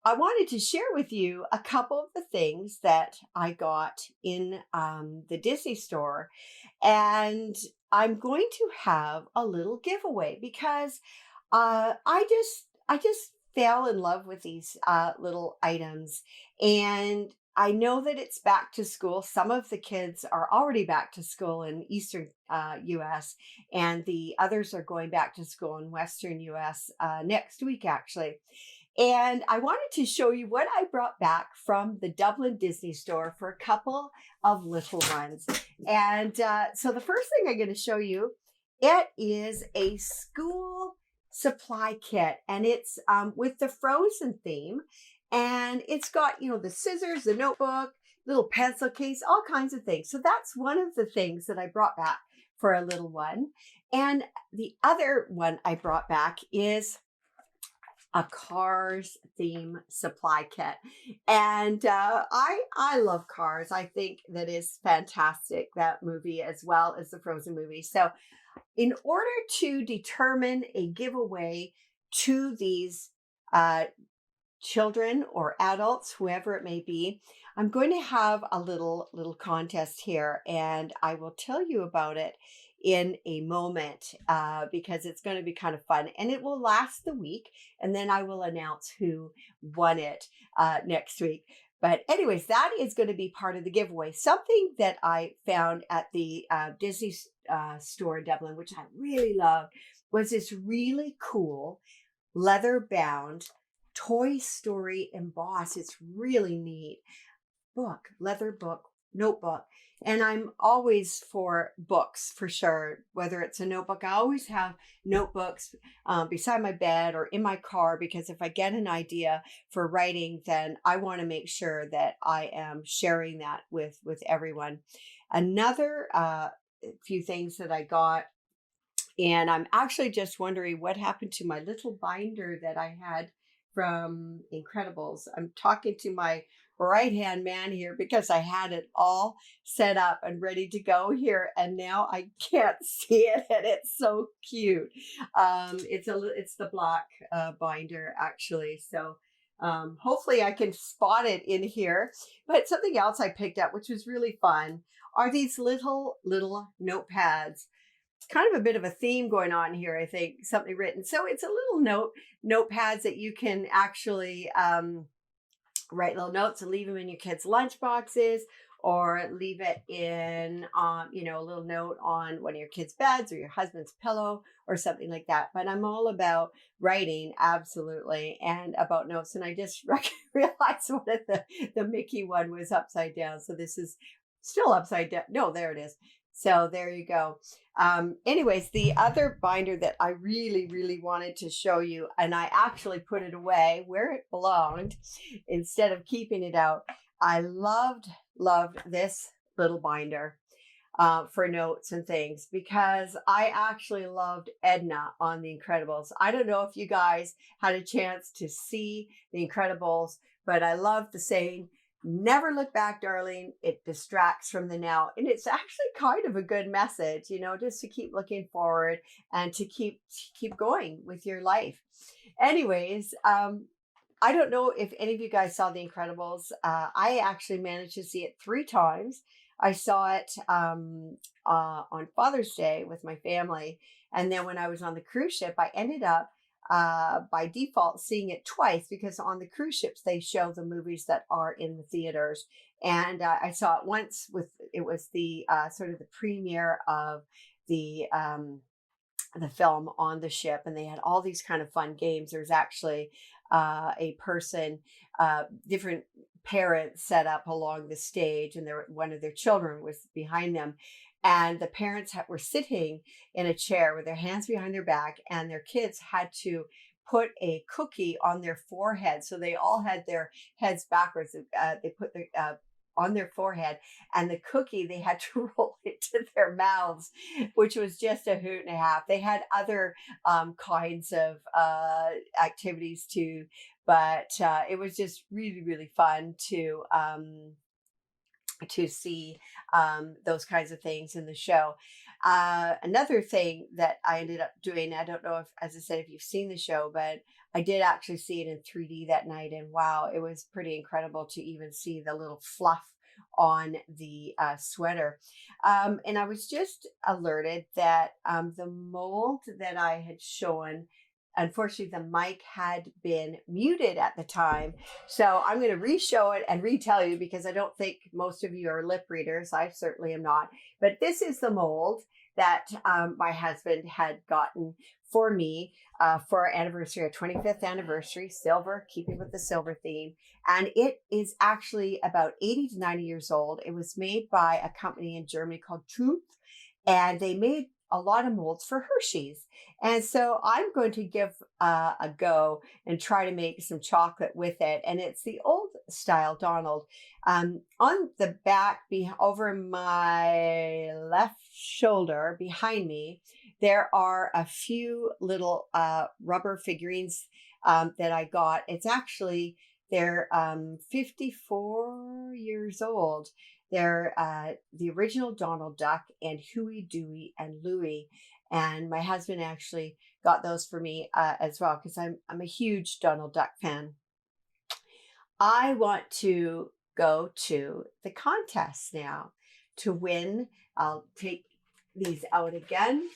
I wanted to share with you a couple of the things that I got in the Disney store. And I'm going to have a little giveaway because I just fell in love with these little items. And I know that it's back to school. Some of the kids are already back to school in Eastern US, and the others are going back to school in Western US next week, actually. And I wanted to show you what I brought back from the Dublin Disney store for a couple of little ones. And so the first thing I'm going to show you, it is a school supply kit, and it's with the Frozen theme. And it's got, the scissors, the notebook, little pencil case, all kinds of things. So that's one of the things that I brought back for a little one. And the other one I brought back is a Cars theme supply kit. And I love Cars. I think that is fantastic, that movie, as well as the Frozen movie. So in order to determine a giveaway to these uh, children or adults, whoever it may be, I'm going to have a little contest here, and I will tell you about it in a moment because it's going to be kind of fun, and it will last the week, and then I will announce who won it next week. But anyways, that is going to be part of the giveaway. Something that I found at the Disney store in Dublin, which I really loved, was this really cool leather bound Toy Story embossed. It's really neat book, leather book, notebook. And I'm always for books for sure, whether it's a notebook. I always have notebooks beside my bed or in my car, because if I get an idea for writing, then I want to make sure that I am sharing that with everyone. Another few things that I got, and I'm actually just wondering what happened to my little binder that I had from Incredibles. I'm talking to my right hand man here because I had it all set up and ready to go here, and now I can't see it, and it's so cute. It's the black binder, actually. So hopefully I can spot it in here. But something else I picked up, which was really fun, are these little notepads. Kind of a bit of a theme going on here, I think, something written. So it's a little notepads that you can actually write little notes and leave them in your kids' lunch boxes, or leave it in, a little note on one of your kids' beds or your husband's pillow or something like that. But I'm all about writing, absolutely, and about notes. And I just realized one of the Mickey one was upside down. So this is still upside down. No, there it is. So there you go. Anyways, the other binder that I really wanted to show you, and I actually put it away where it belonged instead of keeping it out. I loved this little binder for notes and things, because I actually loved Edna on The Incredibles. I don't know if you guys had a chance to see The Incredibles, but I love the saying, "Never look back, darling. It distracts from the now." And it's actually kind of a good message, just to keep looking forward and to keep going with your life. Anyways, I don't know if any of you guys saw The Incredibles. I actually managed to see it 3 times. I saw it on Father's Day with my family. And then when I was on the cruise ship, I ended up by default seeing it twice, because on the cruise ships they show the movies that are in the theaters, and I saw it once it was the sort of the premiere of the film on the ship, and they had all these kind of fun games. There's actually a person, different parents set up along the stage, and one of their children was behind them, and the parents were sitting in a chair with their hands behind their back, and their kids had to put a cookie on their forehead. So they all had their heads backwards. They put on their forehead, and the cookie, they had to roll it to their mouths, which was just a hoot and a half. They had other kinds of activities too, but it was just really fun to see those kinds of things in the show. Another thing that I ended up doing, I don't know if, as I said, if you've seen the show, but I did actually see it in 3D that night. And wow, it was pretty incredible to even see the little fluff on the sweater. And I was just alerted that the mold that I had shown, unfortunately, the mic had been muted at the time. So I'm going to re-show it and retell you because I don't think most of you are lip readers. I certainly am not. But this is the mold that my husband had gotten for me for our anniversary, our 25th anniversary, silver, keeping with the silver theme. And it is actually about 80 to 90 years old. It was made by a company in Germany called Truth, and they made a lot of molds for Hershey's. And so I'm going to give a go and try to make some chocolate with it. And it's the old style Donald. On the back, over my left shoulder behind me, there are a few little rubber figurines that I got. It's actually, they're 54 years old. They're the original Donald Duck and Huey, Dewey, and Louie. And my husband actually got those for me as well because I'm a huge Donald Duck fan. I want to go to the contest now to win. I'll take these out again.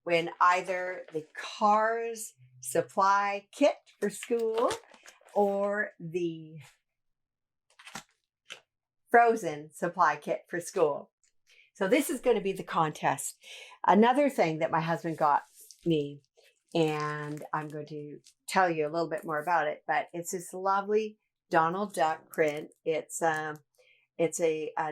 Win either the Cars supply kit for school or the Frozen supply kit for school. So this is going to be the contest. Another thing that my husband got me, and I'm going to tell you a little bit more about it, but it's this lovely Donald Duck print. It's a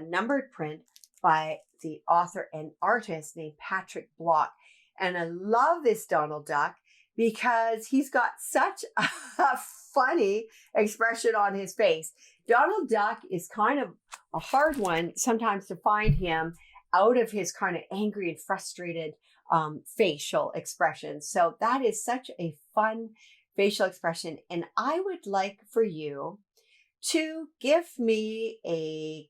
numbered print by the author and artist named Patrick Block. And I love this Donald Duck because he's got such a funny expression on his face. Donald Duck is kind of a hard one sometimes to find him out of his kind of angry and frustrated facial expression. So that is such a fun facial expression. And I would like for you to give me a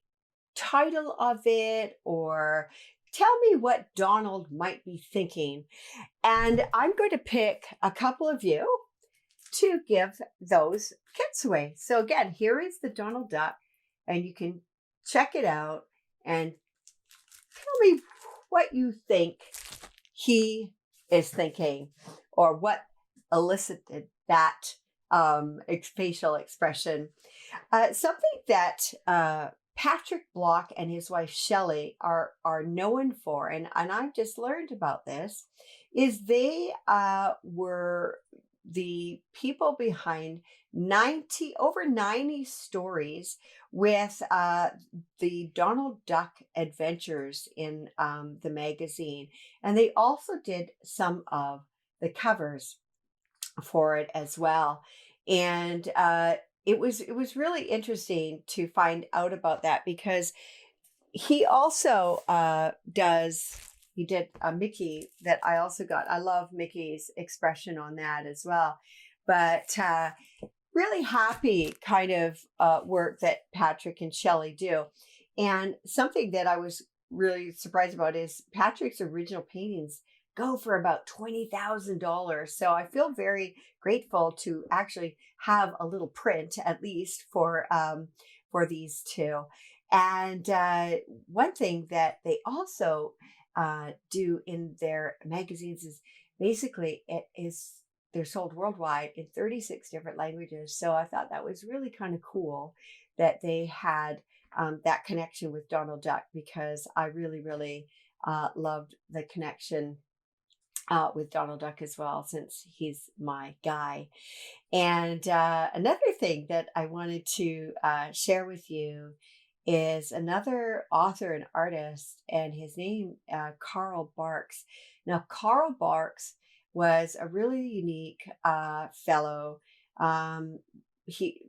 title of it or tell me what Donald might be thinking. And I'm going to pick a couple of you to give those kits away. So again, here is the Donald Duck, and you can check it out and tell me what you think he is thinking or what elicited that facial expression. Something that Patrick Block and his wife Shelley are known for, and I've just learned about this, is they were the people behind over 90 stories with the Donald Duck adventures in the magazine. And they also did some of the covers for it as well. And it was really interesting to find out about that because he also he did a Mickey that I also got. I love Mickey's expression on that as well. But really happy kind of work that Patrick and Shelley do. And something that I was really surprised about is Patrick's original paintings go for about $20,000. So I feel very grateful to actually have a little print, at least for these two. And one thing that they also do in their magazines is basically they're sold worldwide in 36 different languages. So I thought that was really kind of cool that they had that connection with Donald Duck, because I really, really loved the connection with Donald Duck as well, since he's my guy. And another thing that I wanted to share with you is another author and artist, and his name, Carl Barks. Now, Carl Barks was a really unique fellow. He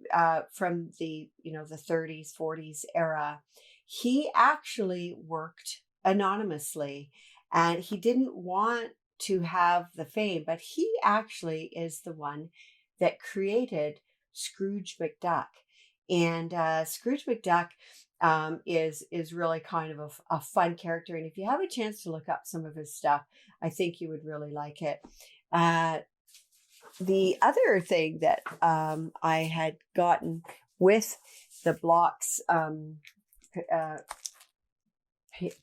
from the the 30s, 40s era. He actually worked anonymously, and he didn't want to have the fame, but he actually is the one that created Scrooge McDuck. And Scrooge McDuck is really kind of a fun character. And if you have a chance to look up some of his stuff, I think you would really like it. Uh, the other thing that I had gotten with the blocks uh,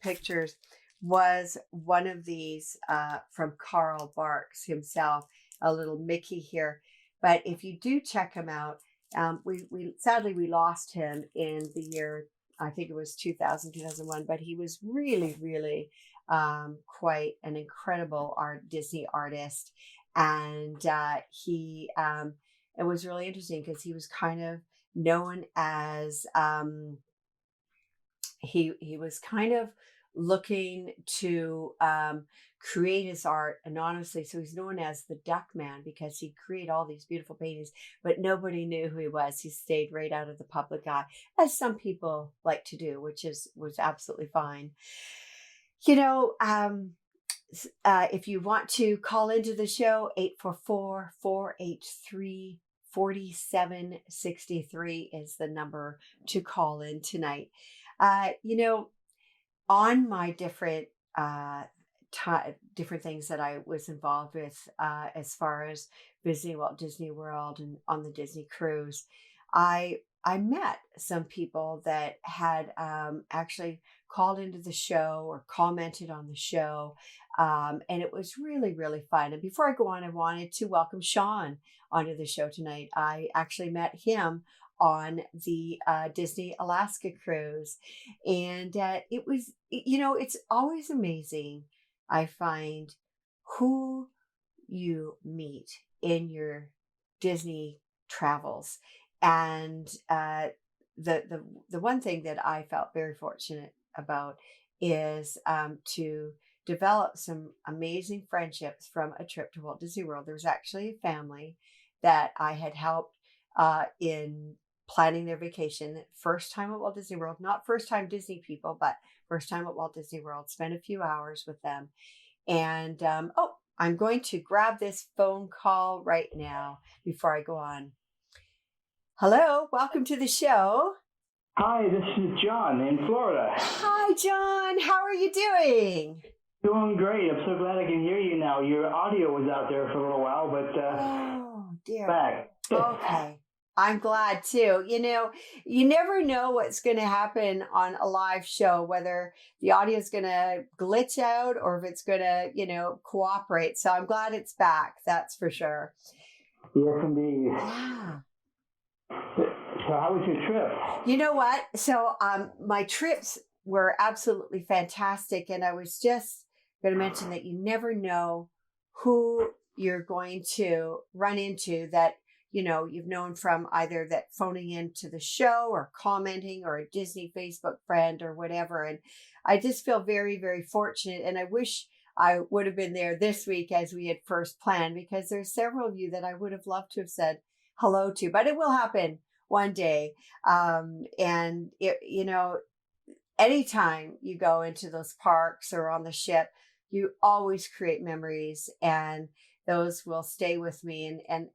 pictures was one of these from Carl Barks himself, a little Mickey here. But if you do check him out, we sadly we lost him in the year, I think it was 2001, but he was really, really quite an incredible Disney artist. And it was really interesting because he was kind of known as, he was kind of looking to create his art anonymously. So he's known as the Duck Man because he created all these beautiful paintings, but nobody knew who he was. He stayed right out of the public eye, as some people like to do, which was absolutely fine. You know, if you want to call into the show, 844-483-4763 is the number to call in tonight. You know, on my different different things that I was involved with, as far as visiting Walt Disney World and on the Disney cruise, I met some people that had actually called into the show or commented on the show, and it was really, really fun. And before I go on, I wanted to welcome Sean onto the show tonight. I actually met him on the Disney Alaska cruise. And it was, you know, it's always amazing, I find, who you meet in your Disney travels. And the one thing that I felt very fortunate about is to develop some amazing friendships from a trip to Walt Disney World. There was actually a family that I had helped in planning their vacation. First time at Walt Disney World, not first time Disney people, but first time at Walt Disney World. Spent a few hours with them. And I'm going to grab this phone call right now before I go on. Hello, welcome to the show. Hi, this is John in Florida. Hi, John. How are you doing? Doing great. I'm so glad I can hear you now. Your audio was out there for a little while, but oh dear. Back. Okay. I'm glad too. You know, you never know what's going to happen on a live show, whether the audio is going to glitch out or if it's going to, you know, cooperate. So I'm glad it's back. That's for sure. Yes, indeed. Yeah. So how was your trip? You know what? So my trips were absolutely fantastic. And I was just going to mention that you never know who you're going to run into that, you know, you've known from either that phoning into the show or commenting or a Disney Facebook friend or whatever. And I just feel very, very fortunate. And I wish I would have been there this week as we had first planned, because there's several of you that I would have loved to have said hello to, but it will happen one day. And it, you know, anytime you go into those parks or on the ship, you always create memories, and those will stay with me. And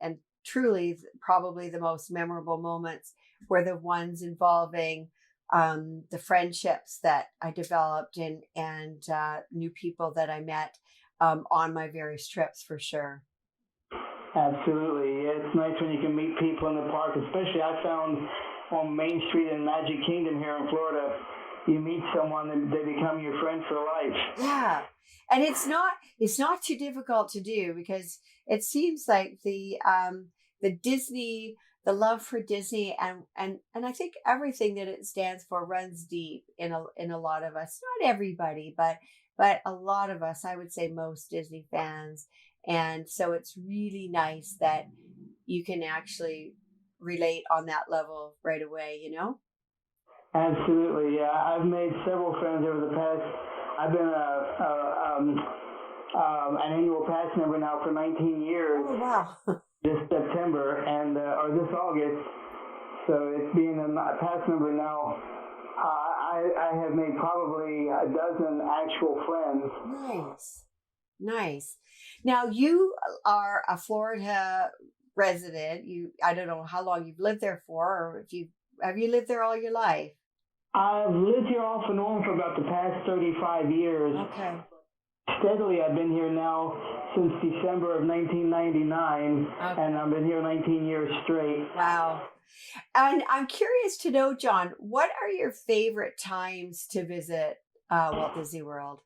truly, probably the most memorable moments were the ones involving the friendships that I developed and new people that I met on my various trips, for sure. Absolutely. It's nice when you can meet people in the park, especially I found on Main Street in Magic Kingdom here in Florida, you meet someone and they become your friend for life. Yeah. And it's not too difficult to do, because it seems like the Disney, the love for Disney and I think everything that it stands for runs deep in a lot of us. Not everybody, but a lot of us, I would say most Disney fans. And so it's really nice that you can actually relate on that level right away, you know? Absolutely, yeah. I've made several friends over the past. I've been an annual pass member now for 19 years. Oh, wow. This September or this August. So it's being a pass member now. I have made probably a dozen actual friends. Nice. Now you are a Florida resident. I don't know how long you've lived there for, or have you lived there all your life? I've lived here off and on for about the past 35 years. Okay. Steadily, I've been here now since December of 1999, Okay. and I've been here 19 years straight. Wow. And I'm curious to know, John, what are your favorite times to visit Walt Disney World?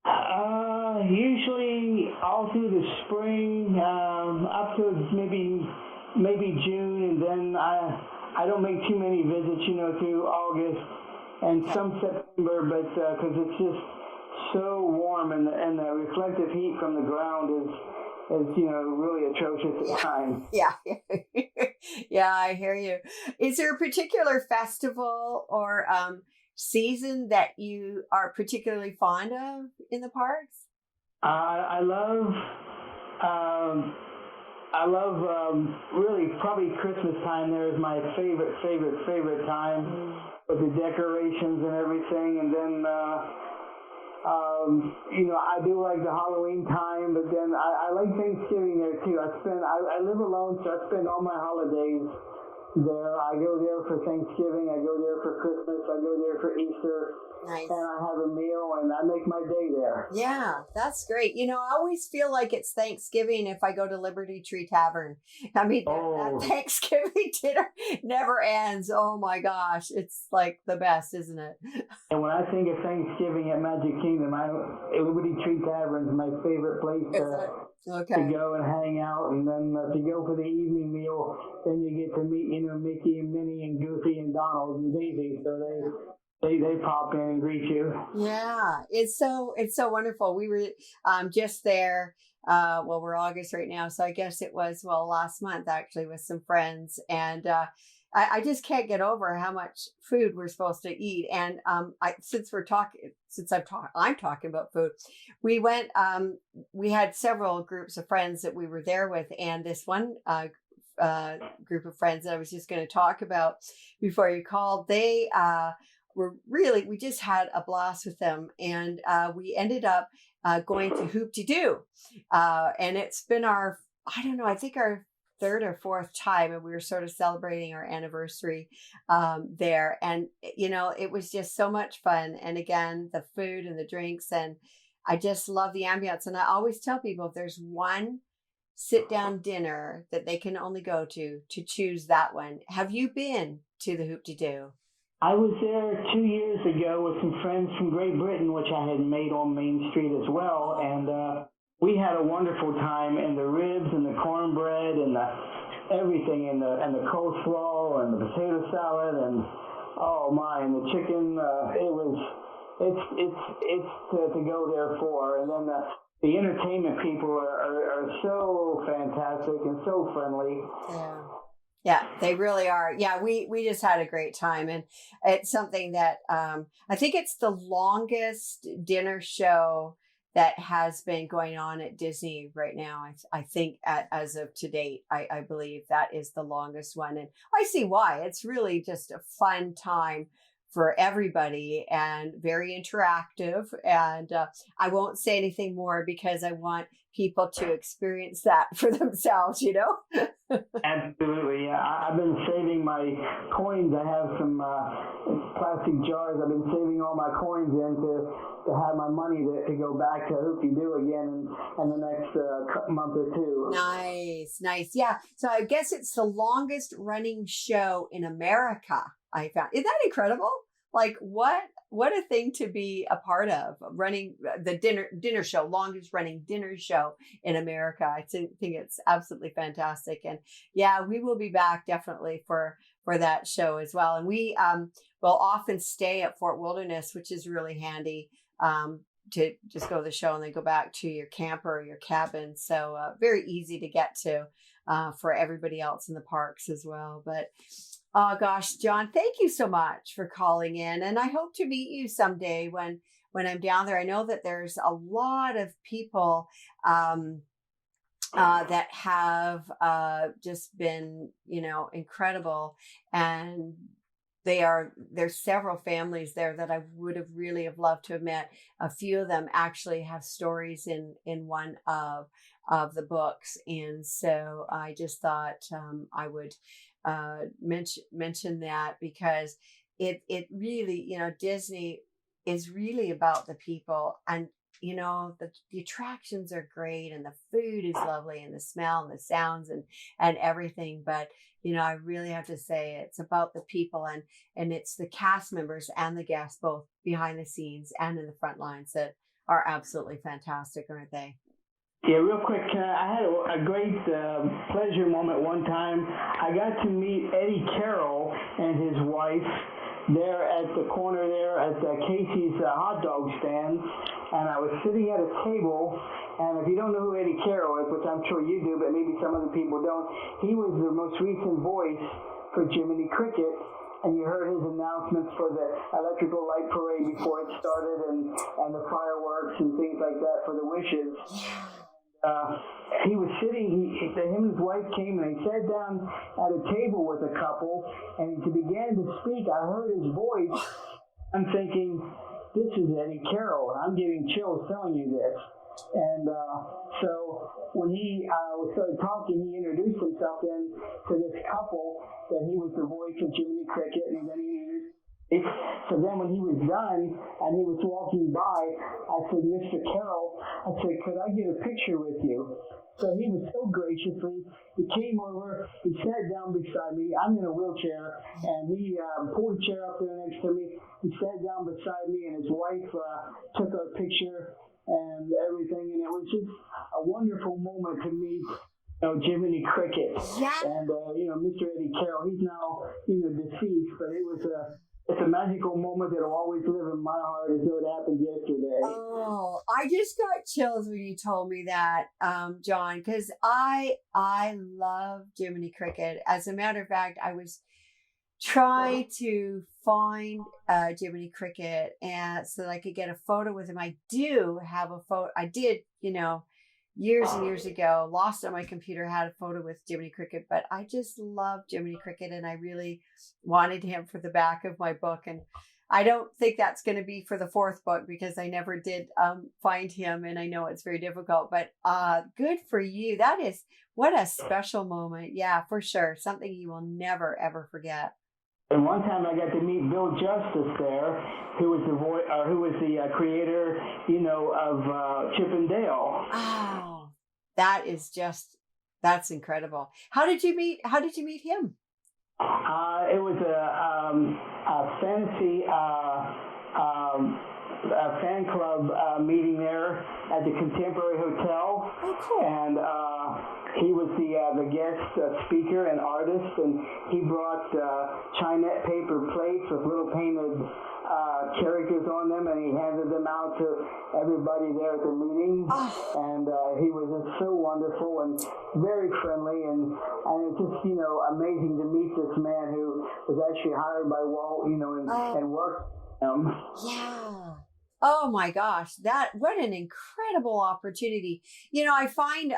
Usually all through the spring, up to maybe June, and then I don't make too many visits, through August and some September, but because it's just so warm, and the reflective heat from the ground is really atrocious at times. Yeah. Yeah, I hear you. Is there a particular festival or season that you are particularly fond of in the parks? I love um, really probably Christmas time. There is my favorite time with the decorations and everything, and then. I do like the Halloween time, but then I like Thanksgiving there too. I live alone, so I spend all my holidays there. I go there for Thanksgiving, I go there for Christmas, I go there for Easter, Nice. and I have a meal, and I make my day there. Yeah, that's great. I always feel like it's Thanksgiving if I go to Liberty Tree Tavern. I mean, that Thanksgiving dinner never ends. Oh my gosh, it's like the best, isn't it? And when I think of Thanksgiving at Magic Kingdom, Liberty Tree Tavern is my favorite place to go and hang out. And then if you go for the evening meal, then you get to meet, Mickey and Minnie and Goofy and Donald and Daisy. So they pop in and greet you. Yeah, it's so wonderful. We were just there. We're August right now, so I guess it was last month actually with some friends, and I just can't get over how much food we're supposed to eat. And I'm talking about food. We went. We had several groups of friends that we were there with, and this one group of friends that I was just going to talk about before you called. They we just had a blast with them, and we ended up going to Hoop De Doo, and it's been I think our third or fourth time, and we were sort of celebrating our anniversary there, and it was just so much fun. And again, the food and the drinks, and I just love the ambiance. And I always tell people, if there's one sit down dinner that they can only go to choose that one. Have you been to the Hoop De Doo? I was there 2 years ago with some friends from Great Britain, which I had made on Main Street as well, and we had a wonderful time. And the ribs and the cornbread and everything, and the coleslaw and the potato salad, and and the chicken. It's to go there for. And then the entertainment people are so fantastic and so friendly. Yeah. Yeah, they really are. Yeah, we just had a great time, and it's something that I think it's the longest dinner show that has been going on at Disney right now. I think as of to date, I believe that is the longest one, and I see why. It's really just a fun time for everybody and very interactive. And I won't say anything more because I want people to experience that for themselves, Absolutely, yeah. I've been saving my coins. I have some plastic jars. I've been saving all my coins in to have my money to go back to Hoop De Doo again in the next month or two. Nice. Yeah. So I guess it's the longest running show in America, I found. Isn't that incredible? Like what a thing to be a part of, running the dinner show, longest running dinner show in America. I think it's absolutely fantastic. And yeah, we will be back definitely for that show as well. And we will often stay at Fort Wilderness, which is really handy to just go to the show and then go back to your camper or your cabin. So very easy to get to for everybody else in the parks as well. But oh gosh, John, thank you so much for calling in. And I hope to meet you someday when I'm down there. I know that there's a lot of people that have just been, incredible. And there's several families there that I would have really have loved to have met. A few of them actually have stories in one of the books. And so I just thought I would mention that, because it really, Disney is really about the people, and the attractions are great, and the food is lovely, and the smell and the sounds and everything. But I really have to say it's about the people, and it's the cast members and the guests, both behind the scenes and in the front lines, that are absolutely fantastic, aren't they? Yeah, real quick, I had a great pleasure moment one time. I got to meet Eddie Carroll and his wife there at the corner there at Casey's hot dog stand, and I was sitting at a table, and if you don't know who Eddie Carroll is, which I'm sure you do, but maybe some other people don't, he was the most recent voice for Jiminy Cricket, and you heard his announcements for the electrical light parade before it started, and the fireworks and things like that for the wishes. He was sitting, him and his wife came, and they sat down at a table with a couple, and he began to speak. I heard his voice. I'm thinking, this is Eddie Carroll, and I'm getting chills telling you this. And so when he started talking, he introduced himself then to this couple, that he was the voice of Jiminy Cricket, and then he introduced. So then when he was done and he was walking by, I said, Mr. Carroll, I said, could I get a picture with you? So he was so graciously, he came over, he sat down beside me. I'm in a wheelchair, and he pulled a chair up there next to me. He sat down beside me, and his wife took our picture and everything, and it was just a wonderful moment to meet Jiminy Cricket. Yeah. And, Mr. Eddie Carroll, he's now, deceased, but it's a magical moment that'll always live in my heart as though it happened yesterday. Oh, I just got chills when you told me that, John, because I love Jiminy Cricket. As a matter of fact, I was trying to find Jiminy Cricket, and so that I could get a photo with him. I do have a photo. I did, years and years ago, lost on my computer, had a photo with Jiminy Cricket, but I just love Jiminy Cricket, and I really wanted him for the back of my book. And I don't think that's going to be for the fourth book, because I never did find him, and I know it's very difficult, but good for you. What a special moment. Yeah, for sure. Something you will never, ever forget. And one time I got to meet Bill Justice there, who was the creator, of Chip and Dale. Oh, that's incredible. How did you meet him? It was a fantasy fan club meeting there at the Contemporary Hotel. Oh, cool. And he was the guest speaker and artist, and he brought China paper plates with little painted characters on them, and he handed them out to everybody there at the meeting. Oh. And he was just so wonderful and very friendly, and it's just amazing to meet this man who was actually hired by Walt, and worked with him. Yeah. Oh my gosh, what an incredible opportunity. I find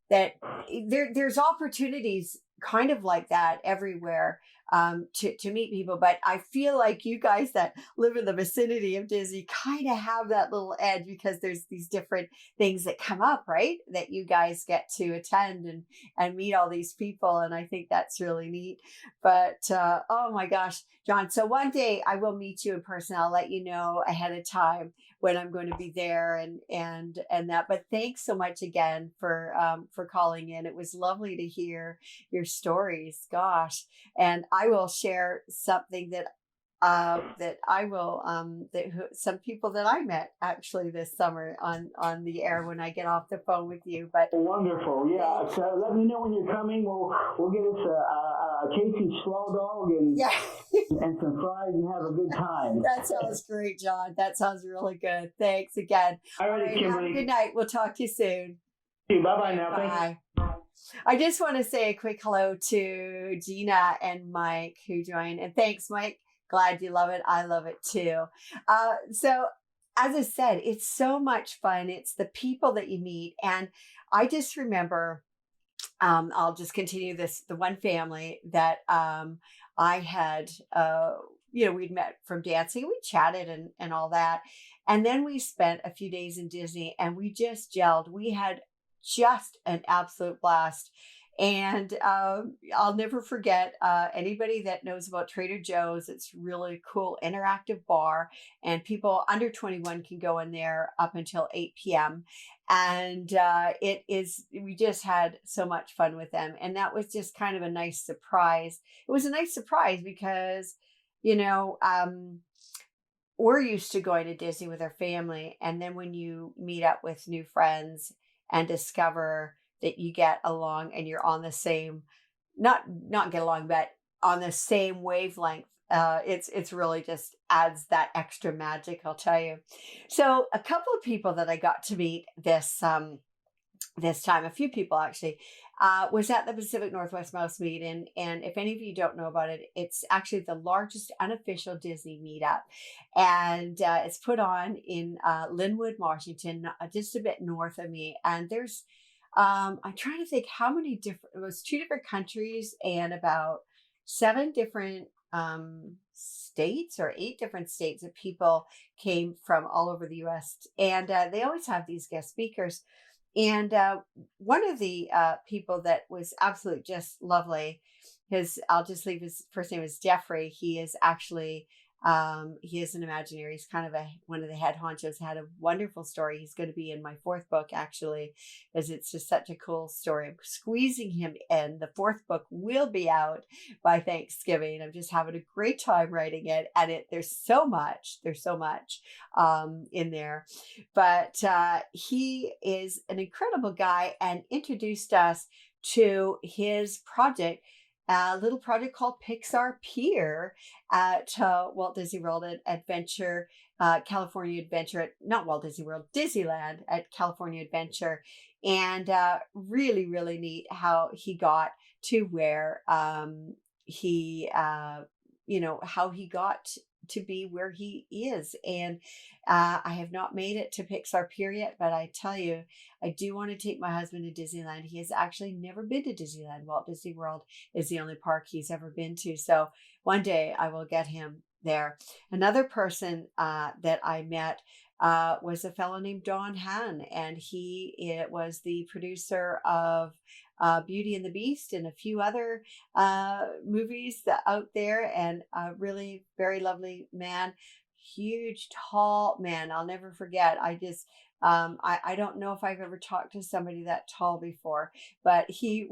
that there's opportunities kind of like that everywhere, to meet people. But I feel like you guys that live in the vicinity of Disney kind of have that little edge, because there's these different things that come up, right? That you guys get to attend and meet all these people. And I think that's really neat. But oh my gosh, John. So one day I will meet you in person. I'll let you know ahead of time when I'm going to be there and that. But thanks so much again for calling in. It was lovely to hear your stories. Gosh. And I will share something that I will some people that I met actually this summer on the air when I get off the phone with you. But wonderful, yeah. So let me know when you're coming. We'll get us a Casey slaw dog and and some fries and have a good time. That sounds great, John. That sounds really good. Thanks again. All right, Kimberly. Good night. We'll talk to you soon. Bye bye now. Bye. I just want to say a quick hello to Gina and Mike who joined. And thanks, Mike. Glad you love it. I love it too. So as I said, it's so much fun. It's the people that you meet. And I just remember, I'll just continue this, the one family that I had, we'd met from dancing. We chatted and all that. And then we spent a few days in Disney and we just gelled. We had just an absolute blast. And I'll never forget anybody that knows about Trader Joe's. It's really cool interactive bar, and people under 21 can go in there up until 8 p.m. And we just had so much fun with them. And that was just kind of a nice surprise. It was a nice surprise because, you know, we're used to going to Disney with our family. And then when you meet up with new friends and discover that you get along and you're on the same, not get along, but on the same wavelength, it's really just adds that extra magic, I'll tell you. So a couple of people that I got to meet this time, a few people actually, was at the Pacific Northwest Mouse Meet. And if any of you don't know about it, it's actually the largest unofficial Disney meetup. And it's put on in Linwood, Washington, just a bit north of me. And I'm trying to think how many different, it was 2 different countries and about 7 different states or 8 different states that people came from all over the US. And they always have these guest speakers. And one of the people that was absolutely just lovely, I'll just leave his first name is Jeffrey. He is actually, he is an Imagineer. He's kind of one of the head honchos, had a wonderful story. He's going to be in my 4th book, actually, because it's just such a cool story. I'm squeezing him in. The 4th book will be out by Thanksgiving. I'm just having a great time writing it. And there's so much in there. But he is an incredible guy and introduced us to his project, a little project called Pixar Pier at Walt Disney World at Adventure, California Adventure at not Walt Disney World, Disneyland at California Adventure. And really, really neat how he got to where how he got to be where he is. And I have not made it to Pixar Pier yet, but I tell you, I do want to take my husband to Disneyland. He has actually never been to Disneyland. Walt Disney World is the only park he's ever been to. So one day I will get him there. Another person that I met was a fellow named Don Hahn, and it was the producer of Beauty and the Beast and a few other movies out there, and a really very lovely man, huge, tall man. I'll never forget. I don't know if I've ever talked to somebody that tall before, but he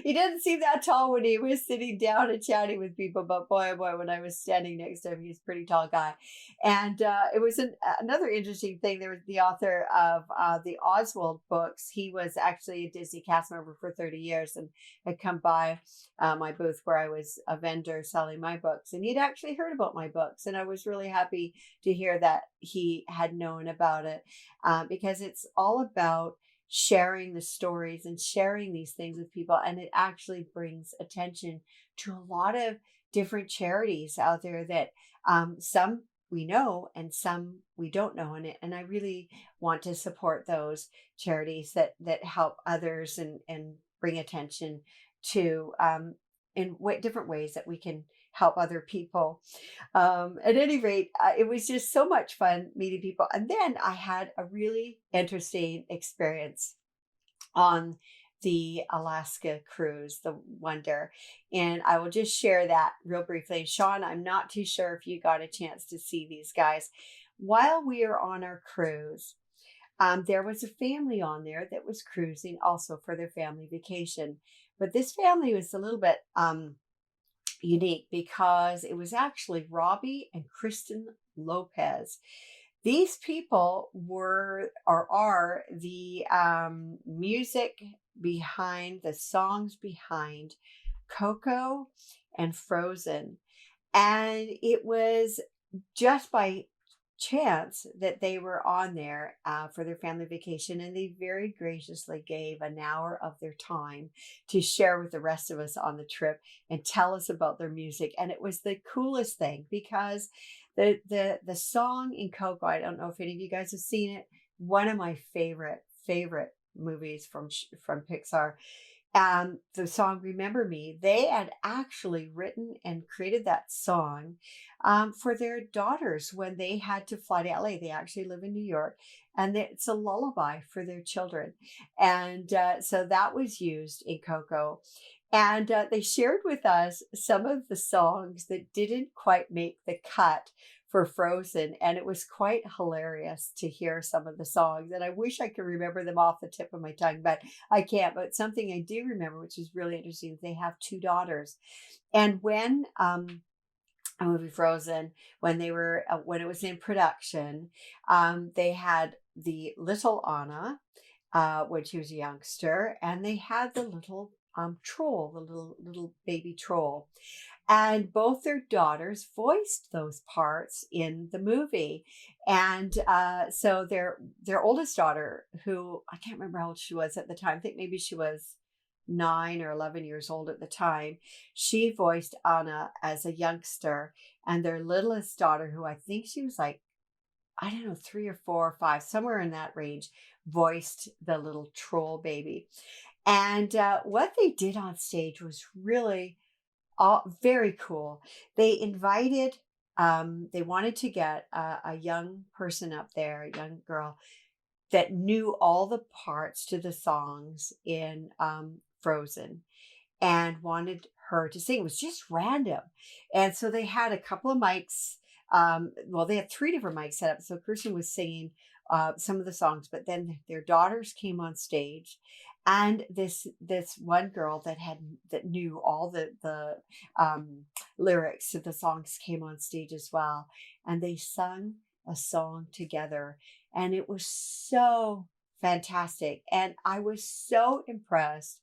he didn't seem that tall when he was sitting down and chatting with people. But boy, oh boy, when I was standing next to him, he's a pretty tall guy. And it was another interesting thing. There was the author of the Oswald books. He was actually a Disney cast member for 30 years and had come by my booth where I was a vendor selling my books. And he'd actually heard about my books. And I was really happy to hear that he had known about it. Because it's all about sharing the stories and sharing these things with people. And it actually brings attention to a lot of different charities out there that some we know and some we don't know in it. And I really want to support those charities that help others and bring attention to in different ways that we can help other people. At any rate, it was just so much fun meeting people. And then I had a really interesting experience on the Alaska cruise, the Wonder. And I will just share that real briefly. Sean, I'm not too sure if you got a chance to see these guys. While we were on our cruise, there was a family on there that was cruising also for their family vacation. But this family was a little bit unique because it was actually Robbie and Kristen Lopez. These people are the music behind the songs behind Coco and Frozen. And it was just by chance that they were on there for their family vacation, and they very graciously gave an hour of their time to share with the rest of us on the trip and tell us about their music. And it was the coolest thing because the song in Coco, I don't know if any of you guys have seen it, one of my favorite movies from Pixar. The song Remember Me, they had actually written and created that song for their daughters when they had to fly to LA. They actually live in New York, and it's a lullaby for their children. And so that was used in Coco. And they shared with us some of the songs that didn't quite make the cut for Frozen. And it was quite hilarious to hear some of the songs. And I wish I could remember them off the tip of my tongue, but I can't. But something I do remember, which is really interesting, is they have two daughters. And when a movie Frozen, when it was in production, they had the little Anna, when she was a youngster, and they had the little troll, the little baby troll, and both their daughters voiced those parts in the movie. And so their oldest daughter, who I can't remember how old she was at the time, I think maybe she was 9 or 11 years old at the time, she voiced Anna as a youngster, and their littlest daughter, who I think she was like, I don't know, 3 or 4 or 5, somewhere in that range, voiced the little troll baby. And what they did on stage was really very cool. They invited, they wanted to get a young person up there, a young girl that knew all the parts to the songs in Frozen and wanted her to sing. It was just random. And so they had a couple of mics. Well, they had 3 different mics set up. So Kirsten was singing some of the songs, but then their daughters came on stage, and this one girl that knew all the lyrics to the songs came on stage as well, and they sung a song together, and it was so fantastic. And I was so impressed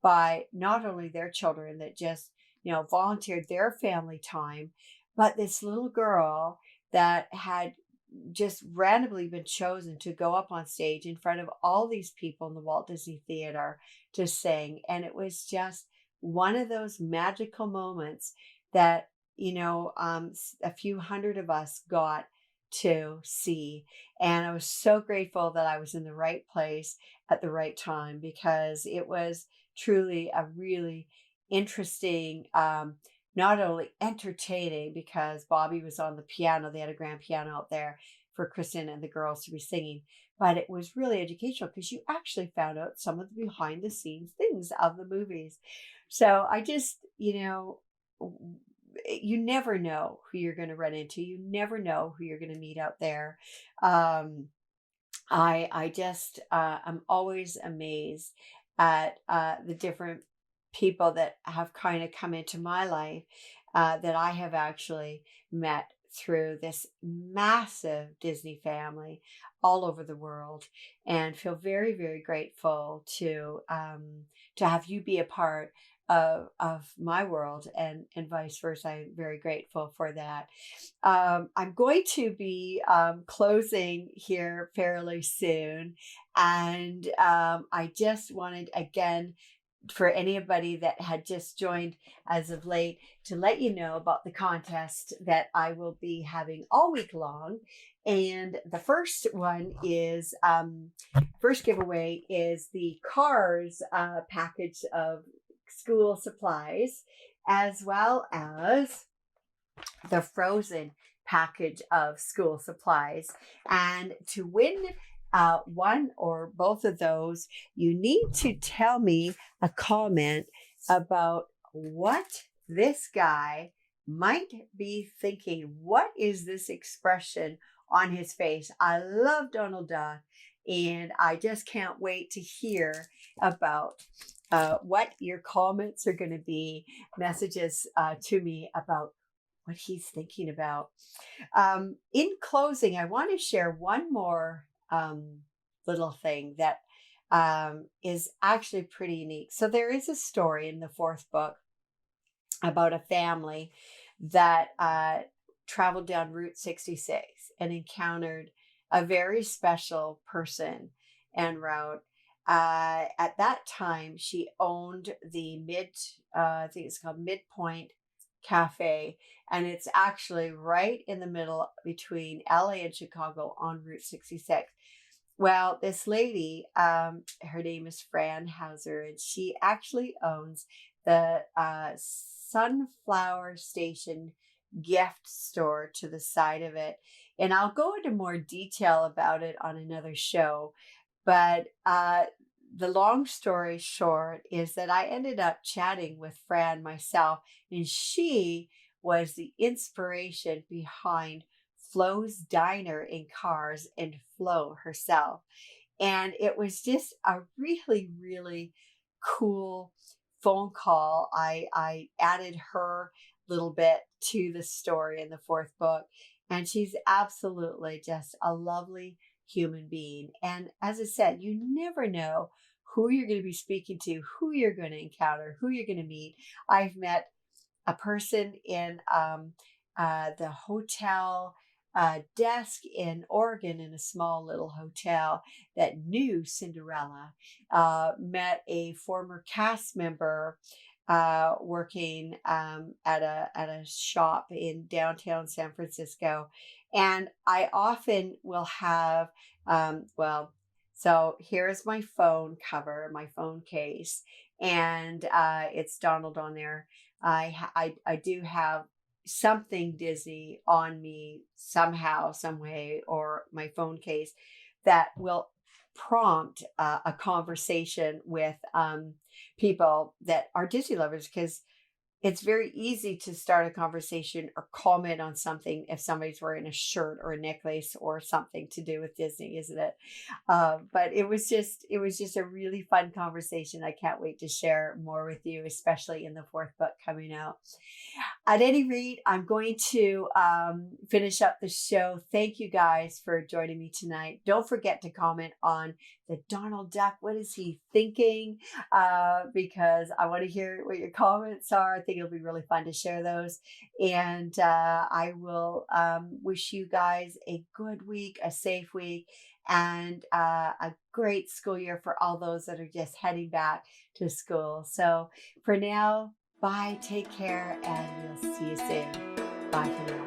by not only their children that just, volunteered their family time, but this little girl that had just randomly been chosen to go up on stage in front of all these people in the Walt Disney Theater to sing. And it was just one of those magical moments that, a few hundred of us got to see. And I was so grateful that I was in the right place at the right time, because it was truly a really interesting, not only entertaining, because Bobby was on the piano, they had a grand piano out there for Kristen and the girls to be singing, but it was really educational because you actually found out some of the behind the scenes things of the movies. So I just, you never know who you're going to run into. You never know who you're going to meet out there. I just I'm always amazed at the different people that have kind of come into my life that I have actually met through this massive Disney family all over the world, and feel very, very grateful to have you be a part of my world, and vice versa. I'm very grateful for that. I'm going to be closing here fairly soon, and I just wanted, again, for anybody that had just joined as of late, to let you know about the contest that I will be having all week long. And the first one is, first giveaway is the Cars package of school supplies, as well as the Frozen package of school supplies. And to win one or both of those, you need to tell me a comment about what this guy might be thinking. What is this expression on his face? I love Donald Duck, and I just can't wait to hear about what your comments are going to be, messages to me about what he's thinking about. In closing, I want to share one more little thing that is actually pretty unique. So there is a story in the 4th book about a family that traveled down Route 66 and encountered a very special person en route. At that time, she owned the I think it's called Midpoint Cafe, and it's actually right in the middle between LA and Chicago on Route 66. Well, this lady, her name is Fran Hauser, and she actually owns the Sunflower Station gift store to the side of it. And I'll go into more detail about it on another show. But the long story short is that I ended up chatting with Fran myself, and she was the inspiration behind Flo's Diner in Cars and Flo herself. And it was just a really, really cool phone call. I added her little bit to the story in the fourth book. And she's absolutely just a lovely human being. And as I said, you never know who you're going to be speaking to, who you're going to encounter, who you're going to meet. I've met a person in the hotel desk in Oregon in a small little hotel that knew Cinderella, met a former cast member working at a shop in downtown San Francisco. And I often will have, well, so here's my phone cover, my phone case, and it's Donald on there. I do have something Disney on me somehow, some way, or my phone case that will prompt a conversation with people that are Disney lovers, because it's very easy to start a conversation or comment on something if somebody's wearing a shirt or a necklace or something to do with Disney, isn't it? But it was just a really fun conversation. I can't wait to share more with you, especially in the fourth book coming out. At any rate, I'm going to finish up the show. Thank you guys for joining me tonight. Don't forget to comment on the Donald Duck. What is he thinking? Because I want to hear what your comments are. I think it'll be really fun to share those. And I will wish you guys a good week, a safe week, and a great school year for all those that are just heading back to school. So for now, bye, take care, and we'll see you soon. Bye for now.